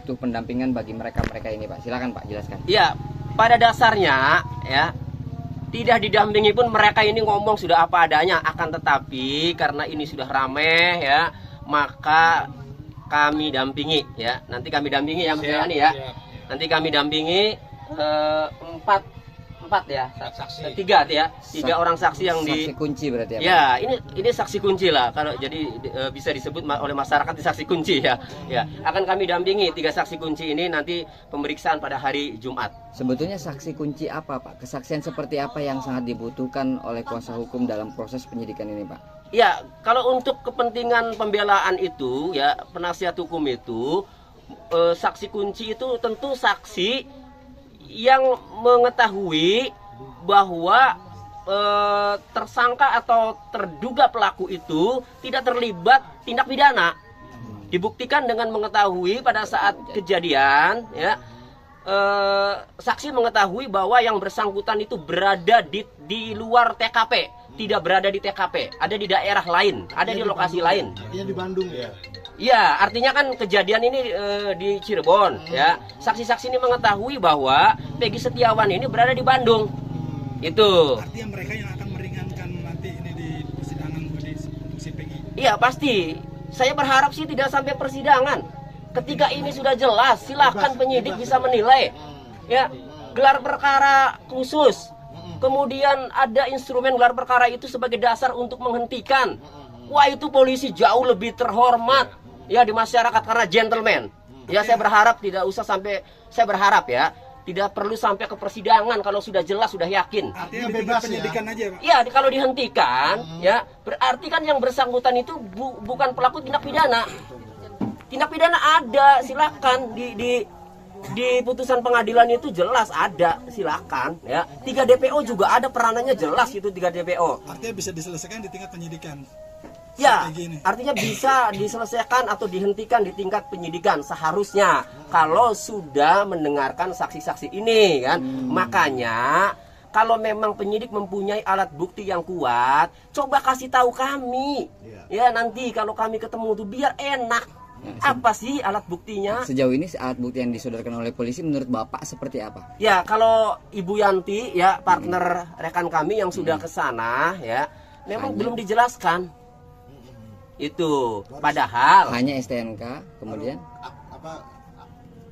butuh pendampingan bagi mereka ini, Pak. Silakan Pak, jelaskan. Ya, pada dasarnya ya tidak didampingi pun mereka ini ngomong sudah apa adanya. Akan tetapi karena ini sudah ramai ya, maka kami dampingi ya. Nanti kami dampingi ya Mas Yani ya. Nanti kami dampingi empat ya, tiga orang saksi yang saksi kunci berarti ya. Ini saksi kunci lah, kalau jadi bisa disebut oleh masyarakat di saksi kunci ya. Ya, akan kami dampingi 3 saksi kunci ini nanti pemeriksaan pada hari Jumat. Sebetulnya saksi kunci apa, Pak? Kesaksian seperti apa yang sangat dibutuhkan oleh kuasa hukum dalam proses penyidikan ini, Pak? Ya, kalau untuk kepentingan pembelaan itu ya, penasihat hukum itu saksi kunci itu tentu saksi yang mengetahui bahwa tersangka atau terduga pelaku itu tidak terlibat tindak pidana. Dibuktikan dengan mengetahui pada saat kejadian ya, saksi mengetahui bahwa yang bersangkutan itu berada di luar TKP, tidak berada di TKP, ada di daerah lain, ada di lokasi lain. Artinya di Bandung ya? Ya, artinya kan kejadian ini di Cirebon ya. Saksi-saksi ini mengetahui bahwa Peggy Setiawan ini berada di Bandung. Itu. Artinya mereka yang akan meringankan nanti ini di persidangan di si Peggy. Iya, pasti. Saya berharap sih tidak sampai persidangan. Ketika ini sudah jelas, silakan penyidik bisa menilai. Ya, gelar perkara khusus. Kemudian ada instrumen gelar perkara itu sebagai dasar untuk menghentikan. Wah, itu polisi jauh lebih terhormat ya di masyarakat karena gentleman. Ya, saya berharap tidak usah sampai, saya berharap ya tidak perlu sampai ke persidangan kalau sudah jelas, sudah yakin. Artinya bebas penyidikan aja, Pak. Ya, kalau dihentikan ya berarti kan yang bersangkutan itu bukan pelaku tindak pidana. Tindak pidana ada, silakan di putusan pengadilan itu jelas ada, silakan ya. 3 DPO juga ada peranannya jelas itu 3 DPO. Artinya bisa diselesaikan di tingkat penyidikan. Ya, artinya bisa diselesaikan atau dihentikan di tingkat penyidikan seharusnya kalau sudah mendengarkan saksi-saksi ini kan. Makanya kalau memang penyidik mempunyai alat bukti yang kuat, coba kasih tahu kami. Ya, nanti kalau kami ketemu tuh biar enak. Apa sih alat buktinya? Sejauh ini alat bukti yang disodorkan oleh polisi menurut Bapak seperti apa? Ya, kalau Ibu Yanti ya partner rekan kami yang sudah ke sana ya, memang belum dijelaskan. Itu padahal hanya STNK kemudian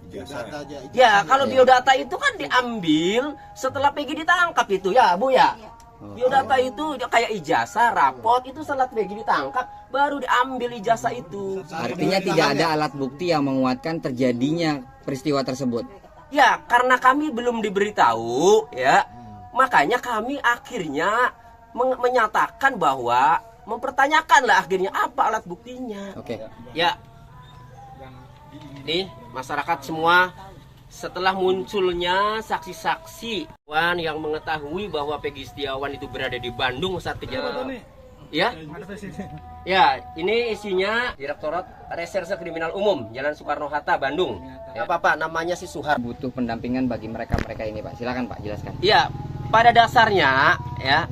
biodata aja. Ya, kalau biodata itu kan diambil setelah Peggy ditangkap itu ya, Bu ya. Biodata itu kayak ijazah, rapot itu setelah Peggy ditangkap baru diambil ijazah itu. Artinya tidak ada alat bukti yang menguatkan terjadinya peristiwa tersebut. Ya, karena kami belum diberitahu ya. Makanya kami akhirnya menyatakan bahwa mempertanyakan lah akhirnya apa alat buktinya. Oke. Ya. Nih, masyarakat semua setelah munculnya saksi-saksi yang mengetahui bahwa Peggy Setiawan itu berada di Bandung saat kejadian. Ya. Ya, ini isinya Direktorat Reserse Kriminal Umum Jalan Soekarno-Hatta, Bandung. Ya, Pak, namanya si Suhar. Butuh pendampingan bagi mereka ini, Pak. Silakan Pak, jelaskan. Ya, pada dasarnya ya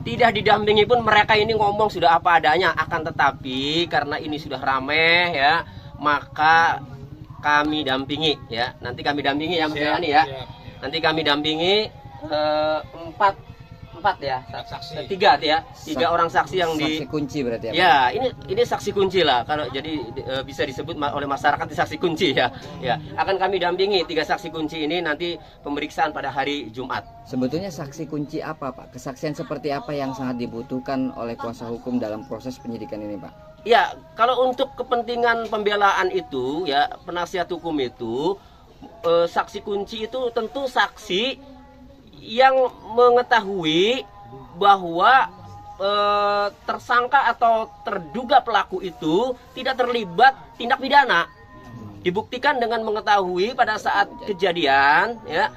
tidak didampingi pun mereka ini ngomong sudah apa adanya. Akan tetapi karena ini sudah ramai ya, maka kami dampingi ya. Nanti kami dampingi ya Mas Yani ya. Nanti kami dampingi empat ya, tiga orang saksi yang saksi kunci berarti ya. Ini saksi kunci lah, kalau jadi bisa disebut oleh masyarakat di saksi kunci ya. Ya, akan kami dampingi 3 saksi kunci ini nanti pemeriksaan pada hari Jumat. Sebetulnya saksi kunci apa, Pak? Kesaksian seperti apa yang sangat dibutuhkan oleh kuasa hukum dalam proses penyidikan ini, Pak? Ya, kalau untuk kepentingan pembelaan itu ya, penasihat hukum itu saksi kunci itu tentu saksi yang mengetahui bahwa tersangka atau terduga pelaku itu tidak terlibat tindak pidana. Dibuktikan dengan mengetahui pada saat kejadian ya,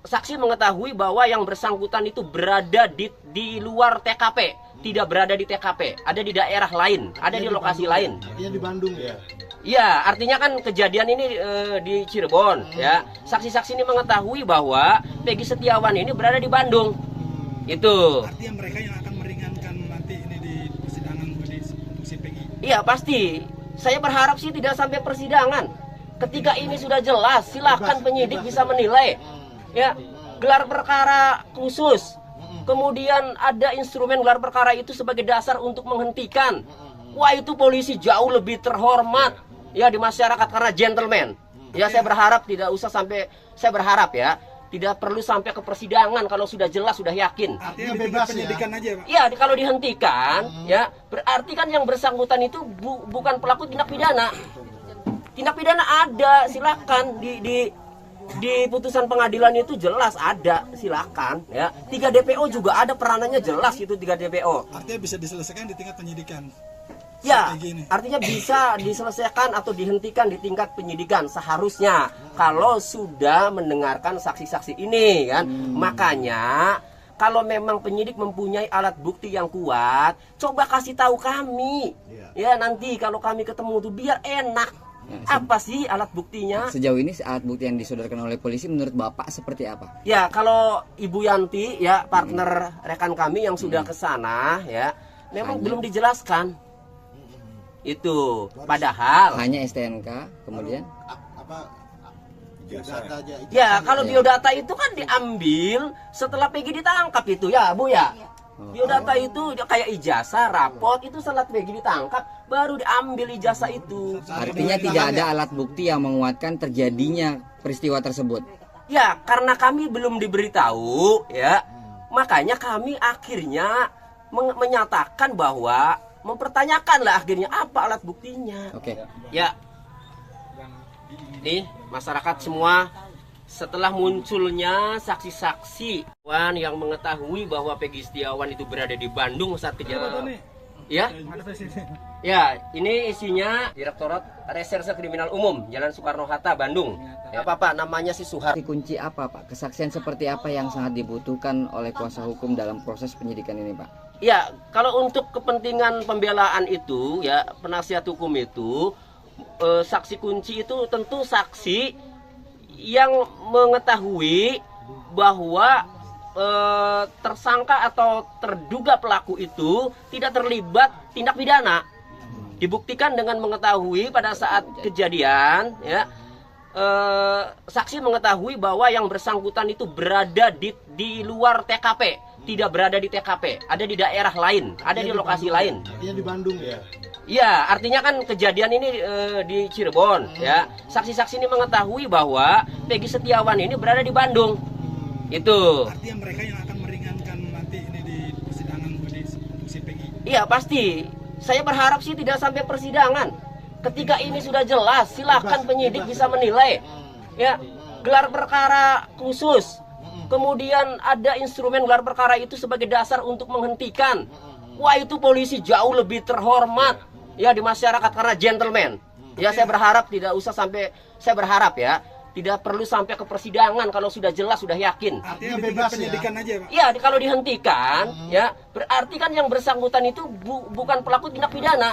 saksi mengetahui bahwa yang bersangkutan itu berada di luar TKP, tidak berada di TKP, ada di daerah lain, ada di lokasi lain. Artinya di Bandung ya? Ya, artinya kan kejadian ini di Cirebon ya. Saksi-saksi ini mengetahui bahwa Peggy Setiawan ini berada di Bandung. Itu. Artinya mereka yang akan meringankan nanti ini di persidangan di si Peggy. Iya, pasti. saya berharap sih tidak sampai persidangan. Ketika ini sudah jelas, silakan penyidik bisa menilai. Ya, gelar perkara khusus. Kemudian ada instrumen gelar perkara itu sebagai dasar untuk menghentikan. Wah, itu polisi jauh lebih terhormat ya di masyarakat karena gentleman. Ya, saya berharap tidak usah sampai, saya berharap ya tidak perlu sampai ke persidangan kalau sudah jelas, sudah yakin. Artinya bebas penyidikan aja, Pak. Ya, kalau dihentikan, ya berarti kan yang bersangkutan itu bukan pelaku tindak pidana. Tindak pidana ada, silakan di putusan pengadilan itu jelas ada, silakan. Ya, 3 DPO juga ada peranannya jelas itu 3 DPO. Artinya bisa diselesaikan di tingkat penyidikan. Ya, Strategi ini. artinya bisa diselesaikan atau dihentikan di tingkat penyidikan seharusnya kalau sudah mendengarkan saksi-saksi ini kan. Makanya kalau memang penyidik mempunyai alat bukti yang kuat, coba kasih tahu kami. Ya, nanti kalau kami ketemu tuh biar enak. Apa sih alat buktinya? Sejauh ini alat bukti yang disodorkan oleh polisi menurut Bapak seperti apa? Ya, kalau Ibu Yanti ya partner rekan kami yang sudah ke sana ya, memang belum dijelaskan. Itu padahal Hanya STNK kemudian ya kalau biodata itu kan diambil setelah Peggy ditangkap itu ya Bu ya. Biodata itu kayak ijazah, rapot itu setelah Peggy ditangkap baru diambil ijazah itu. artinya tidak ada alat bukti yang menguatkan terjadinya peristiwa tersebut. Ya, karena kami belum diberitahu ya. Makanya kami akhirnya menyatakan bahwa mempertanyakan lah akhirnya apa alat buktinya. Oke. Ya, nih masyarakat semua setelah munculnya saksi-saksi yang mengetahui bahwa Peggy Setiawan itu berada di Bandung saat kejadian. Ya, ya ini isinya Direktorat Reserse Kriminal Umum Jalan Soekarno-Hatta Bandung. Ya, Pak, namanya si Suhar. Kunci apa Pak? Kesaksian seperti apa yang sangat dibutuhkan oleh kuasa hukum dalam proses penyidikan ini Pak? Ya, kalau untuk kepentingan pembelaan itu, ya penasihat hukum itu, saksi kunci itu tentu saksi yang mengetahui bahwa tersangka atau terduga pelaku itu tidak terlibat tindak pidana. Dibuktikan dengan mengetahui pada saat kejadian, ya saksi mengetahui bahwa yang bersangkutan itu berada di luar TKP. Tidak berada di TKP, ada di daerah lain, ada di lokasi lain. Artinya di Bandung ya? Iya, artinya kan kejadian ini di Cirebon, ya. Saksi-saksi ini mengetahui bahwa Peggy Setiawan ini berada di Bandung. Itu. Artinya mereka yang akan meringankan nanti ini di persidangan di si Peggy. Iya, pasti. Saya berharap sih tidak sampai persidangan. Ketika ini sudah jelas, silakan penyidik bisa menilai. Ya, gelar perkara khusus. Kemudian ada instrumen gelar perkara itu sebagai dasar untuk menghentikan. Wah, itu polisi jauh lebih terhormat ya di masyarakat karena gentleman. Ya, saya berharap tidak usah sampai, saya berharap ya tidak perlu sampai ke persidangan kalau sudah jelas, sudah yakin. Artinya Bebas bebas ya. penyidikan aja, Pak. Ya, kalau dihentikan ya berarti kan yang bersangkutan itu bukan pelaku tindak pidana.